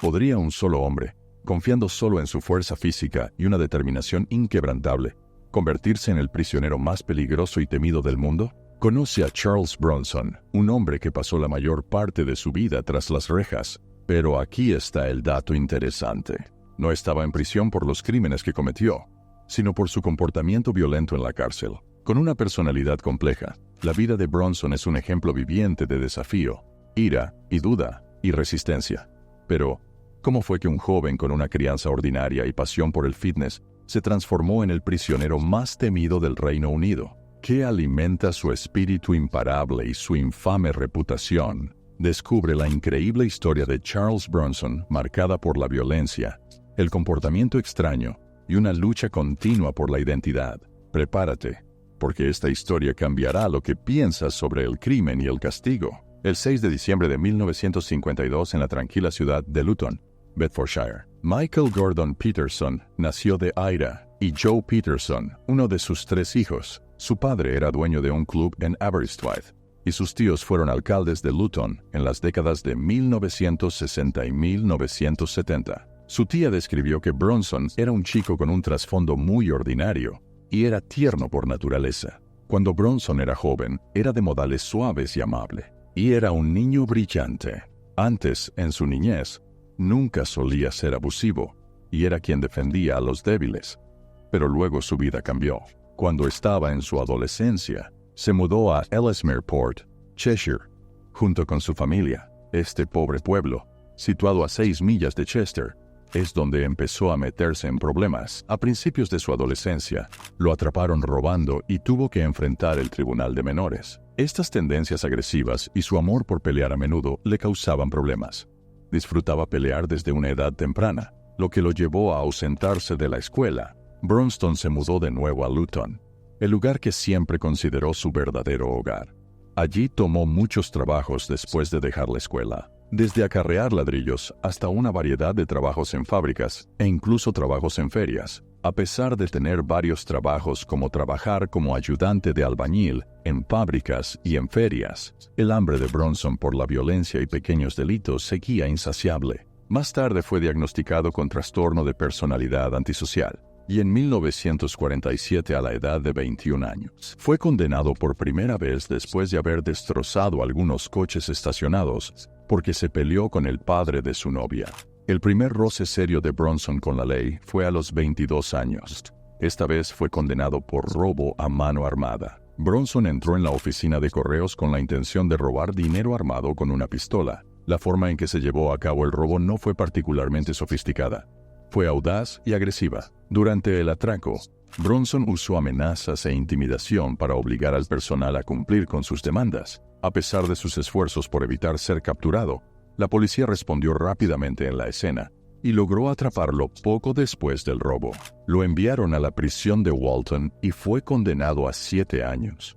¿Podría un solo hombre, confiando solo en su fuerza física y una determinación inquebrantable, convertirse en el prisionero más peligroso y temido del mundo? Conoce a Charles Bronson, un hombre que pasó la mayor parte de su vida tras las rejas. Pero aquí está el dato interesante. No estaba en prisión por los crímenes que cometió, sino por su comportamiento violento en la cárcel. Con una personalidad compleja, la vida de Bronson es un ejemplo viviente de desafío, ira y duda y resistencia. Pero, ¿cómo fue que un joven con una crianza ordinaria y pasión por el fitness se transformó en el prisionero más temido del Reino Unido? ¿Qué alimenta su espíritu imparable y su infame reputación? Descubre la increíble historia de Charles Bronson marcada por la violencia, el comportamiento extraño y una lucha continua por la identidad. Prepárate, porque esta historia cambiará lo que piensas sobre el crimen y el castigo. El 6 de diciembre de 1952 en la tranquila ciudad de Luton, Bedfordshire, Michael Gordon Peterson nació de Ira y Joe Peterson, uno de sus 3 hijos. Su padre era dueño de un club en Aberystwyth y sus tíos fueron alcaldes de Luton en las décadas de 1960 y 1970. Su tía describió que Bronson era un chico con un trasfondo muy ordinario y era tierno por naturaleza. Cuando Bronson era joven, era de modales suaves y amable, y era un niño brillante. Antes, en su niñez, nunca solía ser abusivo, y era quien defendía a los débiles. Pero luego su vida cambió. Cuando estaba en su adolescencia, se mudó a Ellesmere Port, Cheshire, junto con su familia. Este pobre pueblo, situado a 6 millas de Chester, es donde empezó a meterse en problemas. A principios de su adolescencia, lo atraparon robando y tuvo que enfrentar el tribunal de menores. Estas tendencias agresivas y su amor por pelear a menudo le causaban problemas. Disfrutaba pelear desde una edad temprana, lo que lo llevó a ausentarse de la escuela. Bronson se mudó de nuevo a Luton, el lugar que siempre consideró su verdadero hogar. Allí tomó muchos trabajos después de dejar la escuela, desde acarrear ladrillos hasta una variedad de trabajos en fábricas e incluso trabajos en ferias. A pesar de tener varios trabajos como trabajar como ayudante de albañil en fábricas y en ferias, el hambre de Bronson por la violencia y pequeños delitos seguía insaciable. Más tarde fue diagnosticado con trastorno de personalidad antisocial, y en 1947, a la edad de 21 años, fue condenado por primera vez después de haber destrozado algunos coches estacionados porque se peleó con el padre de su novia. El primer roce serio de Bronson con la ley fue a los 22 años. Esta vez fue condenado por robo a mano armada. Bronson entró en la oficina de correos con la intención de robar dinero armado con una pistola. La forma en que se llevó a cabo el robo no fue particularmente sofisticada. Fue audaz y agresiva. Durante el atraco, Bronson usó amenazas e intimidación para obligar al personal a cumplir con sus demandas. A pesar de sus esfuerzos por evitar ser capturado, la policía respondió rápidamente en la escena y logró atraparlo poco después del robo. Lo enviaron a la prisión de Walton y fue condenado a 7 años.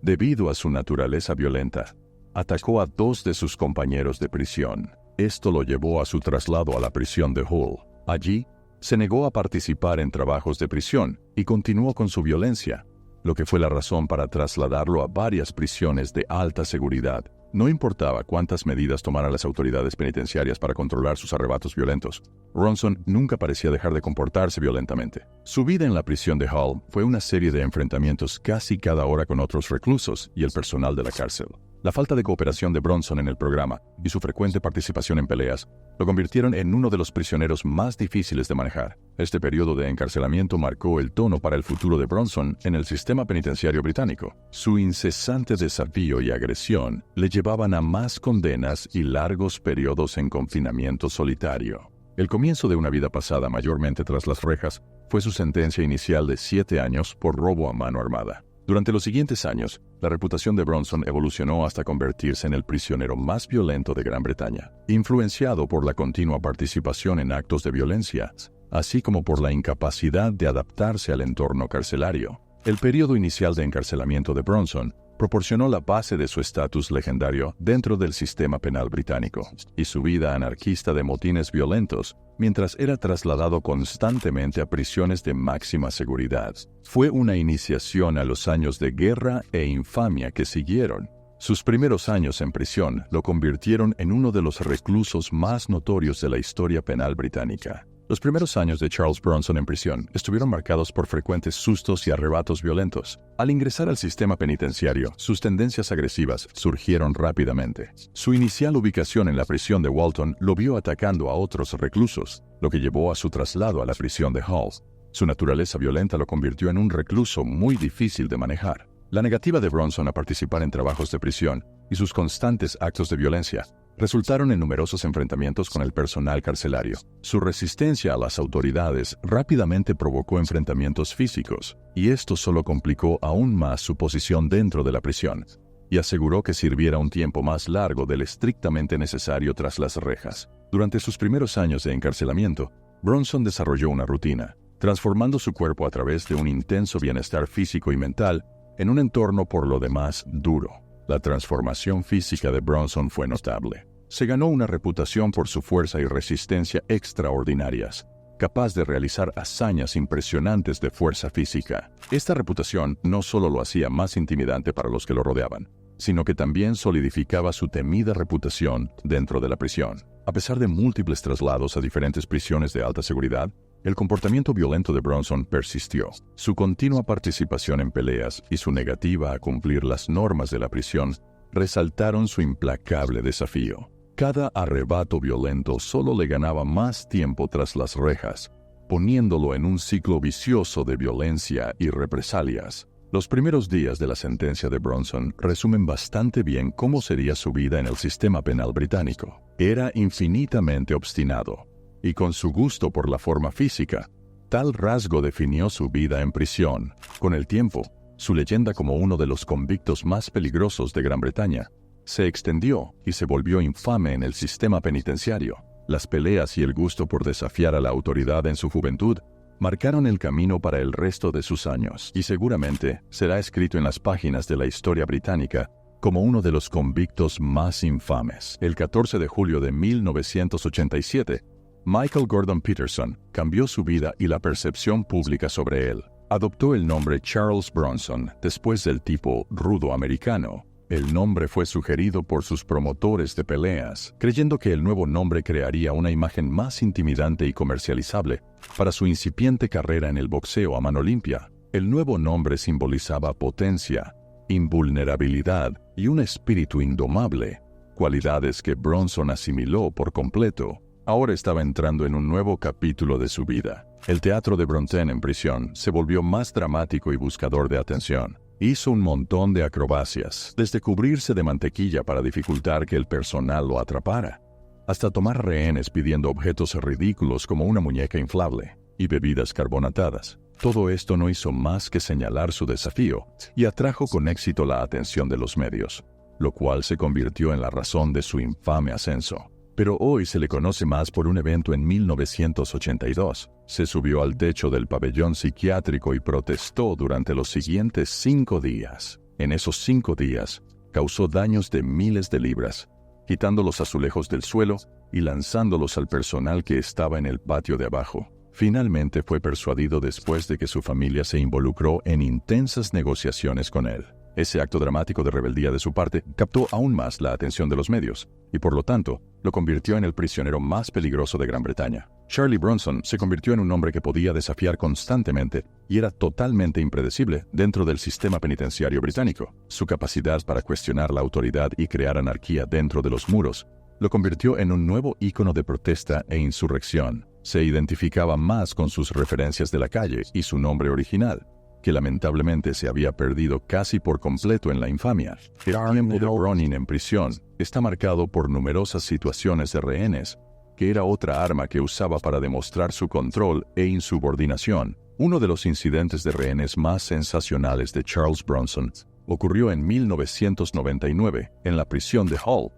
Debido a su naturaleza violenta, atacó a 2 de sus compañeros de prisión. Esto lo llevó a su traslado a la prisión de Hull. Allí, se negó a participar en trabajos de prisión y continuó con su violencia, lo que fue la razón para trasladarlo a varias prisiones de alta seguridad. No importaba cuántas medidas tomaran las autoridades penitenciarias para controlar sus arrebatos violentos, Bronson nunca parecía dejar de comportarse violentamente. Su vida en la prisión de Hull fue una serie de enfrentamientos casi cada hora con otros reclusos y el personal de la cárcel. La falta de cooperación de Bronson en el programa y su frecuente participación en peleas lo convirtieron en uno de los prisioneros más difíciles de manejar. Este periodo de encarcelamiento marcó el tono para el futuro de Bronson en el sistema penitenciario británico. Su incesante desafío y agresión le llevaban a más condenas y largos periodos en confinamiento solitario. El comienzo de una vida pasada mayormente tras las rejas fue su sentencia inicial de 7 años por robo a mano armada. Durante los siguientes años, la reputación de Bronson evolucionó hasta convertirse en el prisionero más violento de Gran Bretaña, influenciado por la continua participación en actos de violencia, así como por la incapacidad de adaptarse al entorno carcelario. El periodo inicial de encarcelamiento de Bronson proporcionó la base de su estatus legendario dentro del sistema penal británico y su vida anarquista de motines violentos mientras era trasladado constantemente a prisiones de máxima seguridad. Fue una iniciación a los años de guerra e infamia que siguieron, Sus primeros años en prisión lo convirtieron en uno de los reclusos más notorios de la historia penal británica. Los primeros años de Charles Bronson en prisión estuvieron marcados por frecuentes sustos y arrebatos violentos. Al ingresar al sistema penitenciario, sus tendencias agresivas surgieron rápidamente. Su inicial ubicación en la prisión de Walton lo vio atacando a otros reclusos, lo que llevó a su traslado a la prisión de Hull. Su naturaleza violenta lo convirtió en un recluso muy difícil de manejar. La negativa de Bronson a participar en trabajos de prisión y sus constantes actos de violencia resultaron en numerosos enfrentamientos con el personal carcelario. Su resistencia a las autoridades rápidamente provocó enfrentamientos físicos, y esto solo complicó aún más su posición dentro de la prisión, y aseguró que sirviera un tiempo más largo del estrictamente necesario tras las rejas. Durante sus primeros años de encarcelamiento, Bronson desarrolló una rutina, transformando su cuerpo a través de un intenso bienestar físico y mental en un entorno por lo demás duro. La transformación física de Bronson fue notable. Se ganó una reputación por su fuerza y resistencia extraordinarias, capaz de realizar hazañas impresionantes de fuerza física. Esta reputación no solo lo hacía más intimidante para los que lo rodeaban, sino que también solidificaba su temida reputación dentro de la prisión. A pesar de múltiples traslados a diferentes prisiones de alta seguridad, el comportamiento violento de Bronson persistió. Su continua participación en peleas y su negativa a cumplir las normas de la prisión resaltaron su implacable desafío. Cada arrebato violento solo le ganaba más tiempo tras las rejas, poniéndolo en un ciclo vicioso de violencia y represalias. Los primeros días de la sentencia de Bronson resumen bastante bien cómo sería su vida en el sistema penal británico. Era infinitamente obstinado, y con su gusto por la forma física, tal rasgo definió su vida en prisión. Con el tiempo, su leyenda como uno de los convictos más peligrosos de Gran Bretaña se extendió y se volvió infame en el sistema penitenciario. Las peleas y el gusto por desafiar a la autoridad en su juventud marcaron el camino para el resto de sus años, y seguramente será escrito en las páginas de la historia británica como uno de los convictos más infames. El 14 de julio de 1987, Michael Gordon Peterson cambió su vida y la percepción pública sobre él. Adoptó el nombre Charles Bronson después del tipo rudo americano. El nombre fue sugerido por sus promotores de peleas, creyendo que el nuevo nombre crearía una imagen más intimidante y comercializable para su incipiente carrera en el boxeo a mano limpia. El nuevo nombre simbolizaba potencia, invulnerabilidad y un espíritu indomable, cualidades que Bronson asimiló por completo. Ahora estaba entrando en un nuevo capítulo de su vida. El teatro de Bronten en prisión se volvió más dramático y buscador de atención. Hizo un montón de acrobacias, desde cubrirse de mantequilla para dificultar que el personal lo atrapara, hasta tomar rehenes pidiendo objetos ridículos como una muñeca inflable y bebidas carbonatadas. Todo esto no hizo más que señalar su desafío y atrajo con éxito la atención de los medios, lo cual se convirtió en la razón de su infame ascenso. Pero hoy se le conoce más por un evento en 1982. Se subió al techo del pabellón psiquiátrico y protestó durante los siguientes 5 días. En esos 5 días, causó daños de miles de libras, quitando los azulejos del suelo y lanzándolos al personal que estaba en el patio de abajo. Finalmente fue persuadido después de que su familia se involucró en intensas negociaciones con él. Ese acto dramático de rebeldía de su parte captó aún más la atención de los medios, y por lo tanto, lo convirtió en el prisionero más peligroso de Gran Bretaña. Charlie Bronson se convirtió en un hombre que podía desafiar constantemente y era totalmente impredecible dentro del sistema penitenciario británico. Su capacidad para cuestionar la autoridad y crear anarquía dentro de los muros lo convirtió en un nuevo ícono de protesta e insurrección. Se identificaba más con sus referencias de la calle y su nombre original, que lamentablemente se había perdido casi por completo en la infamia. El tiempo de Browning en prisión está marcado por numerosas situaciones de rehenes, que era otra arma que usaba para demostrar su control e insubordinación. Uno de los incidentes de rehenes más sensacionales de Charles Bronson ocurrió en 1999 en la prisión de Hull.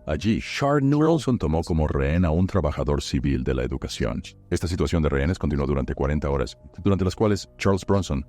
Allí, Bronson tomó como rehén a un trabajador civil de la educación. Esta situación de rehenes continuó durante 40 horas, durante las cuales Charles Bronson,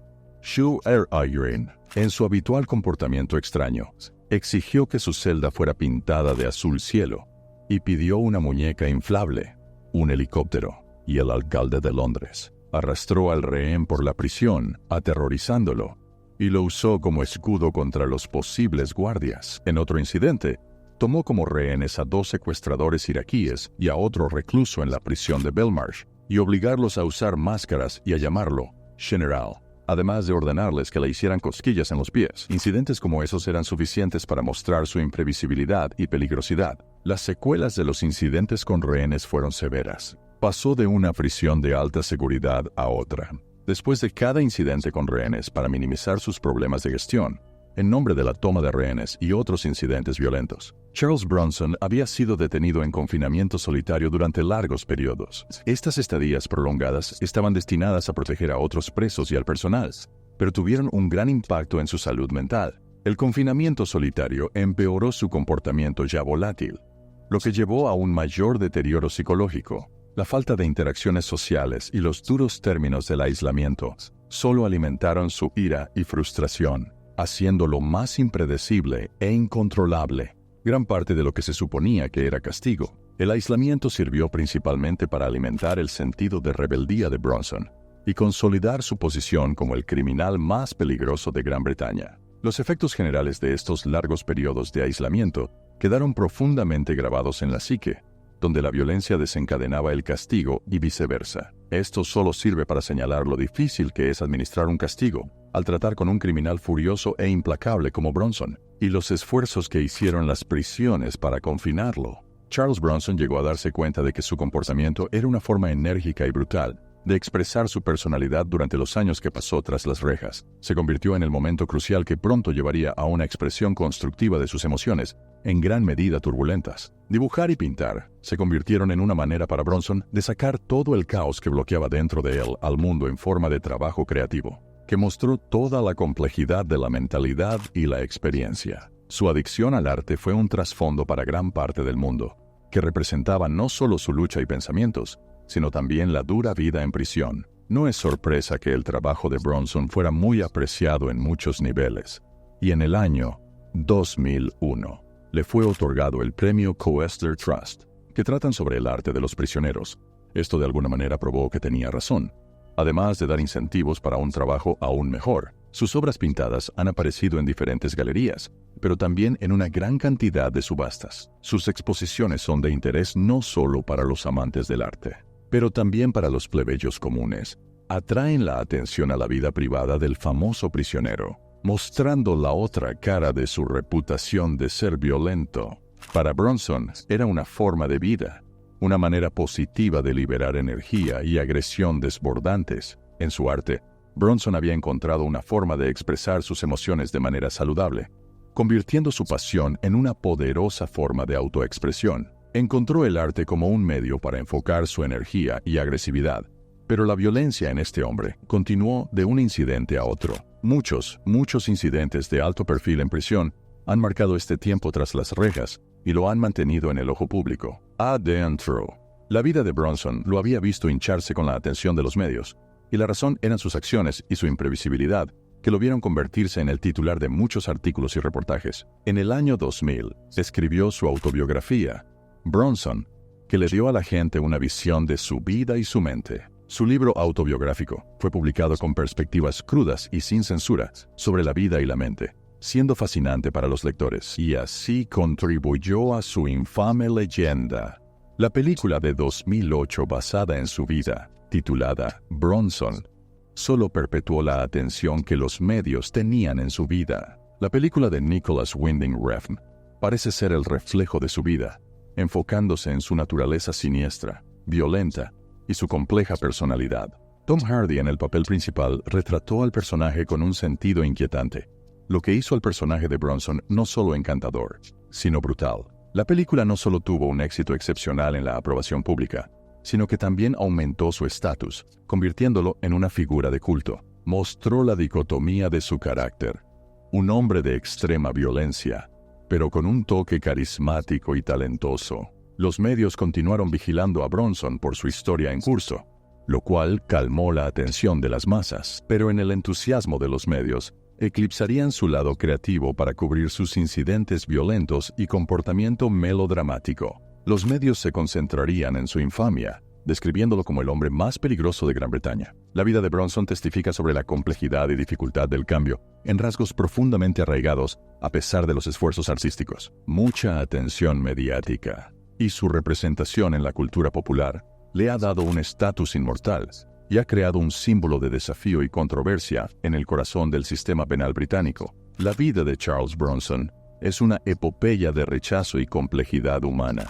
en su habitual comportamiento extraño, exigió que su celda fuera pintada de azul cielo y pidió una muñeca inflable, un helicóptero y el alcalde de Londres. Arrastró al rehén por la prisión, aterrorizándolo, y lo usó como escudo contra los posibles guardias. En otro incidente, tomó como rehenes a 2 secuestradores iraquíes y a otro recluso en la prisión de Belmarsh, y obligarlos a usar máscaras y a llamarlo General, además de ordenarles que le hicieran cosquillas en los pies. Incidentes como esos eran suficientes para mostrar su imprevisibilidad y peligrosidad. Las secuelas de los incidentes con rehenes fueron severas. Pasó de una prisión de alta seguridad a otra. Después de cada incidente con rehenes, para minimizar sus problemas de gestión, en nombre de la toma de rehenes y otros incidentes violentos, Charles Bronson había sido detenido en confinamiento solitario durante largos periodos. Estas estadías prolongadas estaban destinadas a proteger a otros presos y al personal, pero tuvieron un gran impacto en su salud mental. El confinamiento solitario empeoró su comportamiento ya volátil, lo que llevó a un mayor deterioro psicológico. La falta de interacciones sociales y los duros términos del aislamiento solo alimentaron su ira y frustración, haciéndolo más impredecible e incontrolable. Gran parte de lo que se suponía que era castigo, el aislamiento sirvió principalmente para alimentar el sentido de rebeldía de Bronson y consolidar su posición como el criminal más peligroso de Gran Bretaña. Los efectos generales de estos largos periodos de aislamiento quedaron profundamente grabados en la psique, donde la violencia desencadenaba el castigo y viceversa. Esto solo sirve para señalar lo difícil que es administrar un castigo al tratar con un criminal furioso e implacable como Bronson, y los esfuerzos que hicieron las prisiones para confinarlo. Charles Bronson llegó a darse cuenta de que su comportamiento era una forma enérgica y brutal de expresar su personalidad durante los años que pasó tras las rejas. Se convirtió en el momento crucial que pronto llevaría a una expresión constructiva de sus emociones, en gran medida turbulentas. Dibujar y pintar se convirtieron en una manera para Bronson de sacar todo el caos que bloqueaba dentro de él al mundo en forma de trabajo creativo, que mostró toda la complejidad de la mentalidad y la experiencia. Su adicción al arte fue un trasfondo para gran parte del mundo, que representaba no solo su lucha y pensamientos, sino también la dura vida en prisión. No es sorpresa que el trabajo de Bronson fuera muy apreciado en muchos niveles, y en el año 2001 le fue otorgado el premio Coester Trust, que tratan sobre el arte de los prisioneros. Esto de alguna manera probó que tenía razón. Además de dar incentivos para un trabajo aún mejor, sus obras pintadas han aparecido en diferentes galerías, pero también en una gran cantidad de subastas. Sus exposiciones son de interés no solo para los amantes del arte, pero también para los plebeyos comunes. Atraen la atención a la vida privada del famoso prisionero, mostrando la otra cara de su reputación de ser violento. Para Bronson era una forma de vida, una manera positiva de liberar energía y agresión desbordantes. En su arte, Bronson había encontrado una forma de expresar sus emociones de manera saludable, convirtiendo su pasión en una poderosa forma de autoexpresión. Encontró el arte como un medio para enfocar su energía y agresividad, pero la violencia en este hombre continuó de un incidente a otro. Muchos incidentes de alto perfil en prisión han marcado este tiempo tras las rejas y lo han mantenido en el ojo público. A. Dan Trow. La vida de Bronson lo había visto hincharse con la atención de los medios, y la razón eran sus acciones y su imprevisibilidad, que lo vieron convertirse en el titular de muchos artículos y reportajes. En el año 2000, escribió su autobiografía, Bronson, que le dio a la gente una visión de su vida y su mente. Su libro autobiográfico fue publicado con perspectivas crudas y sin censura sobre la vida y la mente, siendo fascinante para los lectores, y así contribuyó a su infame leyenda. La película de 2008 basada en su vida, titulada Bronson, solo perpetuó la atención que los medios tenían en su vida. La película de Nicholas Winding Refn parece ser el reflejo de su vida, enfocándose en su naturaleza siniestra, violenta y su compleja personalidad. Tom Hardy en el papel principal retrató al personaje con un sentido inquietante, lo que hizo al personaje de Bronson no solo encantador, sino brutal. La película no solo tuvo un éxito excepcional en la aprobación pública, sino que también aumentó su estatus, convirtiéndolo en una figura de culto. Mostró la dicotomía de su carácter, un hombre de extrema violencia, pero con un toque carismático y talentoso. Los medios continuaron vigilando a Bronson por su historia en curso, lo cual calmó la atención de las masas, pero en el entusiasmo de los medios, eclipsarían su lado creativo para cubrir sus incidentes violentos y comportamiento melodramático. Los medios se concentrarían en su infamia, describiéndolo como el hombre más peligroso de Gran Bretaña. La vida de Bronson testifica sobre la complejidad y dificultad del cambio, en rasgos profundamente arraigados a pesar de los esfuerzos artísticos. Mucha atención mediática y su representación en la cultura popular le ha dado un estatus inmortal y ha creado un símbolo de desafío y controversia en el corazón del sistema penal británico. La vida de Charles Bronson es una epopeya de rechazo y complejidad humana.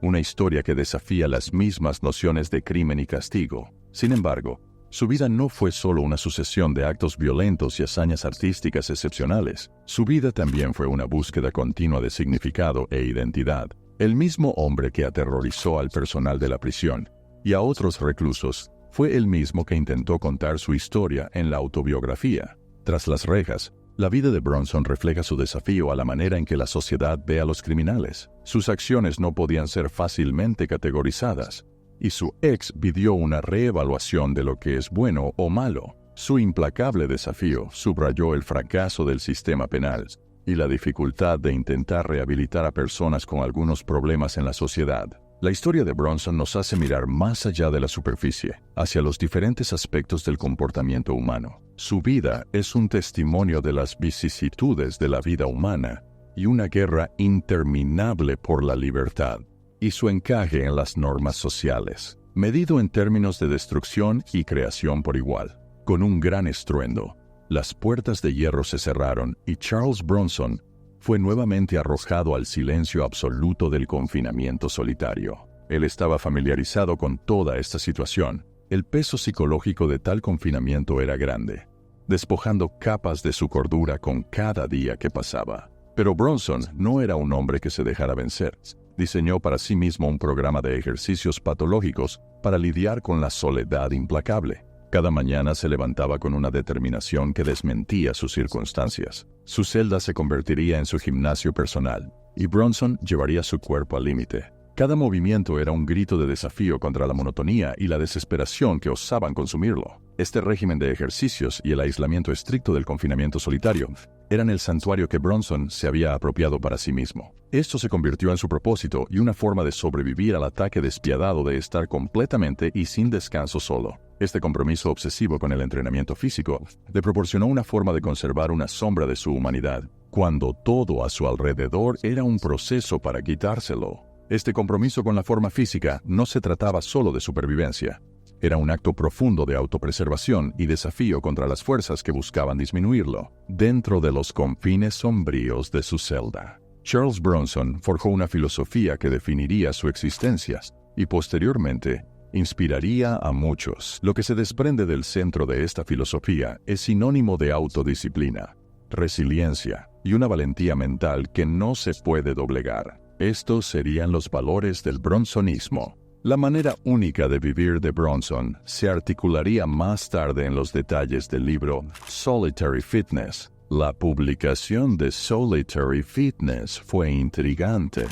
Una historia que desafía las mismas nociones de crimen y castigo. Sin embargo, su vida no fue solo una sucesión de actos violentos y hazañas artísticas excepcionales. Su vida también fue una búsqueda continua de significado e identidad. El mismo hombre que aterrorizó al personal de la prisión y a otros reclusos fue el mismo que intentó contar su historia en la autobiografía. Tras las rejas, la vida de Bronson refleja su desafío a la manera en que la sociedad ve a los criminales. Sus acciones no podían ser fácilmente categorizadas, y su ex pidió una reevaluación de lo que es bueno o malo. Su implacable desafío subrayó el fracaso del sistema penal y la dificultad de intentar rehabilitar a personas con algunos problemas en la sociedad. La historia de Bronson nos hace mirar más allá de la superficie, hacia los diferentes aspectos del comportamiento humano. Su vida es un testimonio de las vicisitudes de la vida humana y una guerra interminable por la libertad, y su encaje en las normas sociales, medido en términos de destrucción y creación por igual. Con un gran estruendo, las puertas de hierro se cerraron y Charles Bronson fue nuevamente arrojado al silencio absoluto del confinamiento solitario. Él estaba familiarizado con toda esta situación. El peso psicológico de tal confinamiento era grande, despojando capas de su cordura con cada día que pasaba. Pero Bronson no era un hombre que se dejara vencer. Diseñó para sí mismo un programa de ejercicios patológicos para lidiar con la soledad implacable. Cada mañana se levantaba con una determinación que desmentía sus circunstancias. Su celda se convertiría en su gimnasio personal, y Bronson llevaría su cuerpo al límite. Cada movimiento era un grito de desafío contra la monotonía y la desesperación que osaban consumirlo. Este régimen de ejercicios y el aislamiento estricto del confinamiento solitario eran el santuario que Bronson se había apropiado para sí mismo. Esto se convirtió en su propósito y una forma de sobrevivir al ataque despiadado de estar completamente y sin descanso solo. Este compromiso obsesivo con el entrenamiento físico le proporcionó una forma de conservar una sombra de su humanidad, cuando todo a su alrededor era un proceso para quitárselo. Este compromiso con la forma física no se trataba solo de supervivencia. Era un acto profundo de autopreservación y desafío contra las fuerzas que buscaban disminuirlo, dentro de los confines sombríos de su celda. Charles Bronson forjó una filosofía que definiría su existencia y posteriormente inspiraría a muchos. Lo que se desprende del centro de esta filosofía es sinónimo de autodisciplina, resiliencia y una valentía mental que no se puede doblegar. Estos serían los valores del bronsonismo. La manera única de vivir de Bronson se articularía más tarde en los detalles del libro Solitary Fitness. La publicación de Solitary Fitness fue intrigante.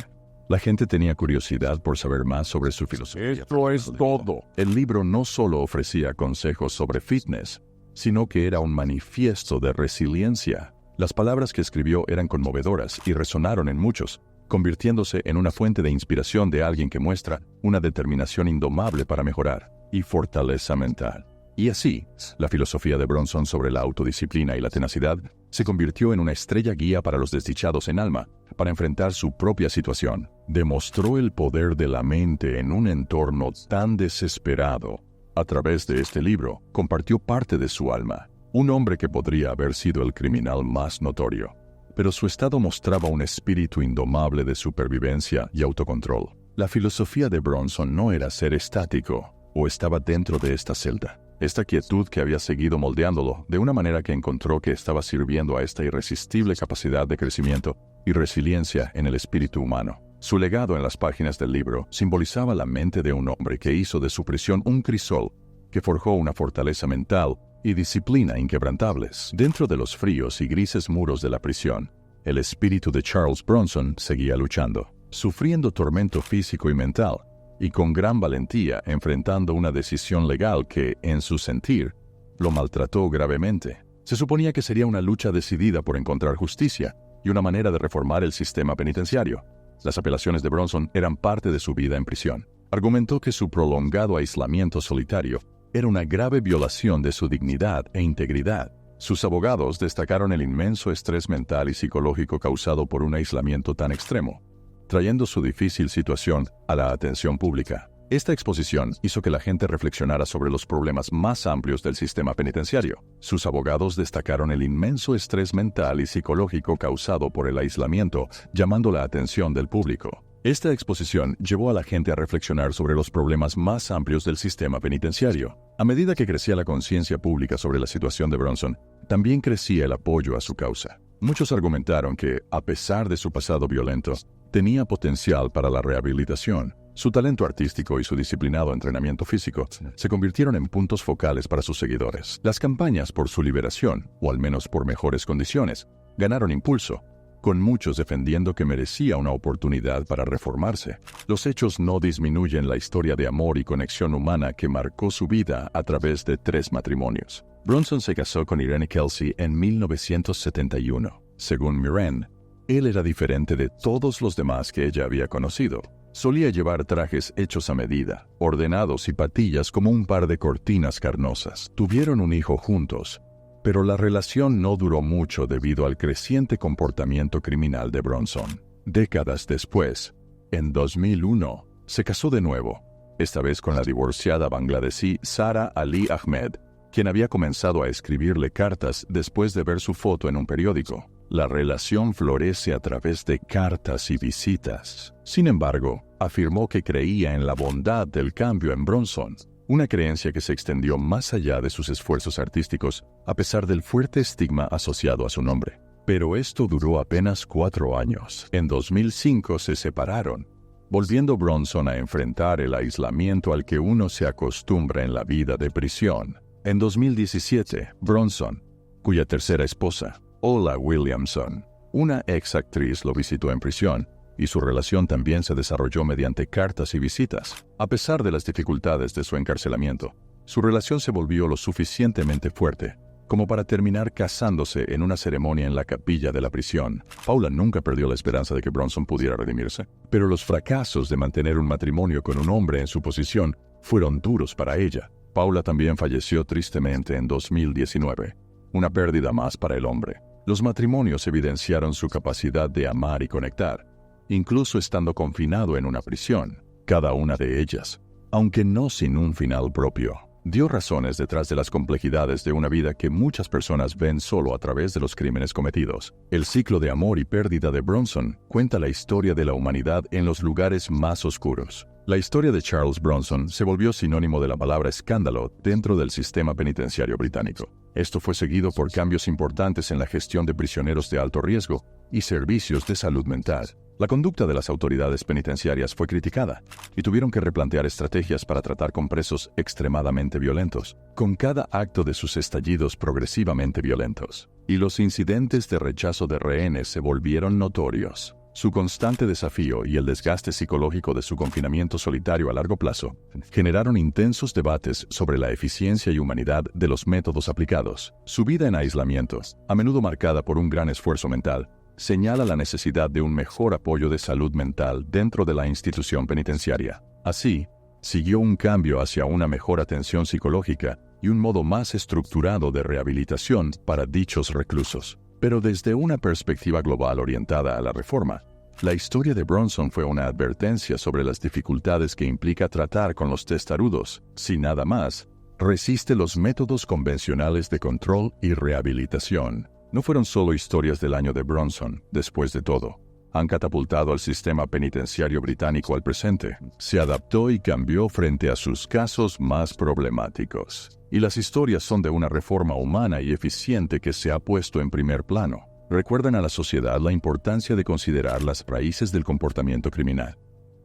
La gente tenía curiosidad por saber más sobre su filosofía. Esto es todo. El libro no solo ofrecía consejos sobre fitness, sino que era un manifiesto de resiliencia. Las palabras que escribió eran conmovedoras y resonaron en muchos, convirtiéndose en una fuente de inspiración de alguien que muestra una determinación indomable para mejorar y fortaleza mental. Y así, la filosofía de Bronson sobre la autodisciplina y la tenacidad se convirtió en una estrella guía para los desdichados en alma, para enfrentar su propia situación. Demostró el poder de la mente en un entorno tan desesperado. A través de este libro, compartió parte de su alma. Un hombre que podría haber sido el criminal más notorio. Pero su estado mostraba un espíritu indomable de supervivencia y autocontrol. La filosofía de Bronson no era ser estático, o estaba dentro de esta celda. Esta quietud que había seguido moldeándolo de una manera que encontró que estaba sirviendo a esta irresistible capacidad de crecimiento y resiliencia en el espíritu humano. Su legado en las páginas del libro simbolizaba la mente de un hombre que hizo de su prisión un crisol, que forjó una fortaleza mental y disciplina inquebrantables. Dentro de los fríos y grises muros de la prisión, el espíritu de Charles Bronson seguía luchando, sufriendo tormento físico y mental, y con gran valentía enfrentando una decisión legal que, en su sentir, lo maltrató gravemente. Se suponía que sería una lucha decidida por encontrar justicia y una manera de reformar el sistema penitenciario. Las apelaciones de Bronson eran parte de su vida en prisión. Argumentó que su prolongado aislamiento solitario era una grave violación de su dignidad e integridad. Sus abogados destacaron el inmenso estrés mental y psicológico causado por un aislamiento tan extremo, trayendo su difícil situación a la atención pública. Esta exposición hizo que la gente reflexionara sobre los problemas más amplios del sistema penitenciario. Sus abogados destacaron el inmenso estrés mental y psicológico causado por el aislamiento, llamando la atención del público. Esta exposición llevó a la gente a reflexionar sobre los problemas más amplios del sistema penitenciario. A medida que crecía la conciencia pública sobre la situación de Bronson, también crecía el apoyo a su causa. Muchos argumentaron que, a pesar de su pasado violento, tenía potencial para la rehabilitación. Su talento artístico y su disciplinado entrenamiento físico se convirtieron en puntos focales para sus seguidores. Las campañas por su liberación, o al menos por mejores condiciones, ganaron impulso, con muchos defendiendo que merecía una oportunidad para reformarse. Los hechos no disminuyen la historia de amor y conexión humana que marcó su vida a través de 3 matrimonios. Bronson se casó con Irene Kelsey en 1971. Según Mirren, él era diferente de todos los demás que ella había conocido. Solía llevar trajes hechos a medida, ordenados y patillas como un par de cortinas carnosas. Tuvieron un hijo juntos, pero la relación no duró mucho debido al creciente comportamiento criminal de Bronson. Décadas después, en 2001, se casó de nuevo, esta vez con la divorciada bangladesí Sara Ali Ahmed, quien había comenzado a escribirle cartas después de ver su foto en un periódico. La relación florece a través de cartas y visitas. Sin embargo, afirmó que creía en la bondad del cambio en Bronson, una creencia que se extendió más allá de sus esfuerzos artísticos, a pesar del fuerte estigma asociado a su nombre. Pero esto duró apenas 4 años. En 2005 se separaron, volviendo Bronson a enfrentar el aislamiento al que uno se acostumbra en la vida de prisión. En 2017, Bronson, cuya tercera esposa, Ola Williamson, una ex actriz, lo visitó en prisión, y su relación también se desarrolló mediante cartas y visitas. A pesar de las dificultades de su encarcelamiento, su relación se volvió lo suficientemente fuerte como para terminar casándose en una ceremonia en la capilla de la prisión. Paula nunca perdió la esperanza de que Bronson pudiera redimirse, pero los fracasos de mantener un matrimonio con un hombre en su posición fueron duros para ella. Paula también falleció tristemente en 2019, una pérdida más para el hombre. Los matrimonios evidenciaron su capacidad de amar y conectar, incluso estando confinado en una prisión. Cada una de ellas, aunque no sin un final propio, dio razones detrás de las complejidades de una vida que muchas personas ven solo a través de los crímenes cometidos. El ciclo de amor y pérdida de Bronson cuenta la historia de la humanidad en los lugares más oscuros. La historia de Charles Bronson se volvió sinónimo de la palabra escándalo dentro del sistema penitenciario británico. Esto fue seguido por cambios importantes en la gestión de prisioneros de alto riesgo y servicios de salud mental. La conducta de las autoridades penitenciarias fue criticada y tuvieron que replantear estrategias para tratar con presos extremadamente violentos, con cada acto de sus estallidos progresivamente violentos. Y los incidentes de rechazo de rehenes se volvieron notorios. Su constante desafío y el desgaste psicológico de su confinamiento solitario a largo plazo generaron intensos debates sobre la eficiencia y humanidad de los métodos aplicados. Su vida en aislamiento, a menudo marcada por un gran esfuerzo mental, señala la necesidad de un mejor apoyo de salud mental dentro de la institución penitenciaria. Así, siguió un cambio hacia una mejor atención psicológica y un modo más estructurado de rehabilitación para dichos reclusos. Pero desde una perspectiva global orientada a la reforma, la historia de Bronson fue una advertencia sobre las dificultades que implica tratar con los testarudos. Si nada más, resiste los métodos convencionales de control y rehabilitación. No fueron solo historias del año de Bronson, después de todo. Han catapultado al sistema penitenciario británico al presente. Se adaptó y cambió frente a sus casos más problemáticos. Y las historias son de una reforma humana y eficiente que se ha puesto en primer plano. Recuerdan a la sociedad la importancia de considerar las raíces del comportamiento criminal.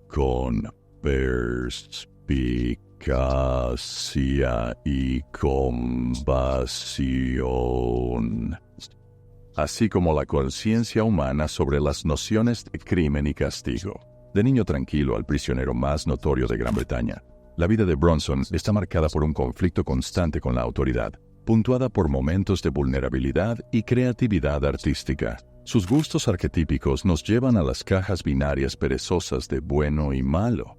Con perspicacia y compasión, así como la conciencia humana sobre las nociones de crimen y castigo. De niño tranquilo al prisionero más notorio de Gran Bretaña, la vida de Bronson está marcada por un conflicto constante con la autoridad, puntuada por momentos de vulnerabilidad y creatividad artística. Sus gustos arquetípicos nos llevan a las cajas binarias perezosas de bueno y malo.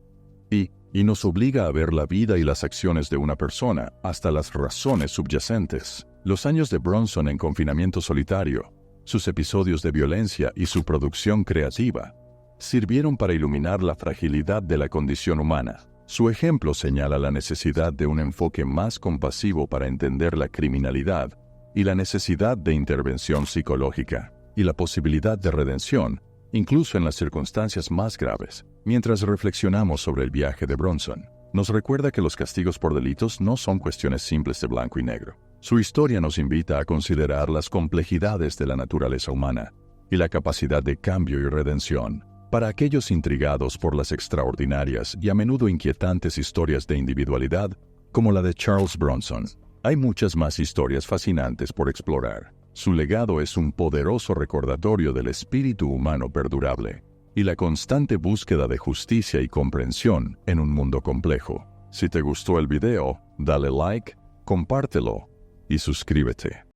Y, y nos obliga a ver la vida y las acciones de una persona hasta las razones subyacentes. Los años de Bronson en confinamiento solitario, sus episodios de violencia y su producción creativa sirvieron para iluminar la fragilidad de la condición humana. Su ejemplo señala la necesidad de un enfoque más compasivo para entender la criminalidad y la necesidad de intervención psicológica y la posibilidad de redención, incluso en las circunstancias más graves. Mientras reflexionamos sobre el viaje de Bronson, nos recuerda que los castigos por delitos no son cuestiones simples de blanco y negro. Su historia nos invita a considerar las complejidades de la naturaleza humana y la capacidad de cambio y redención. Para aquellos intrigados por las extraordinarias y a menudo inquietantes historias de individualidad, como la de Charles Bronson, hay muchas más historias fascinantes por explorar. Su legado es un poderoso recordatorio del espíritu humano perdurable y la constante búsqueda de justicia y comprensión en un mundo complejo. Si te gustó el video, dale like, compártelo y suscríbete.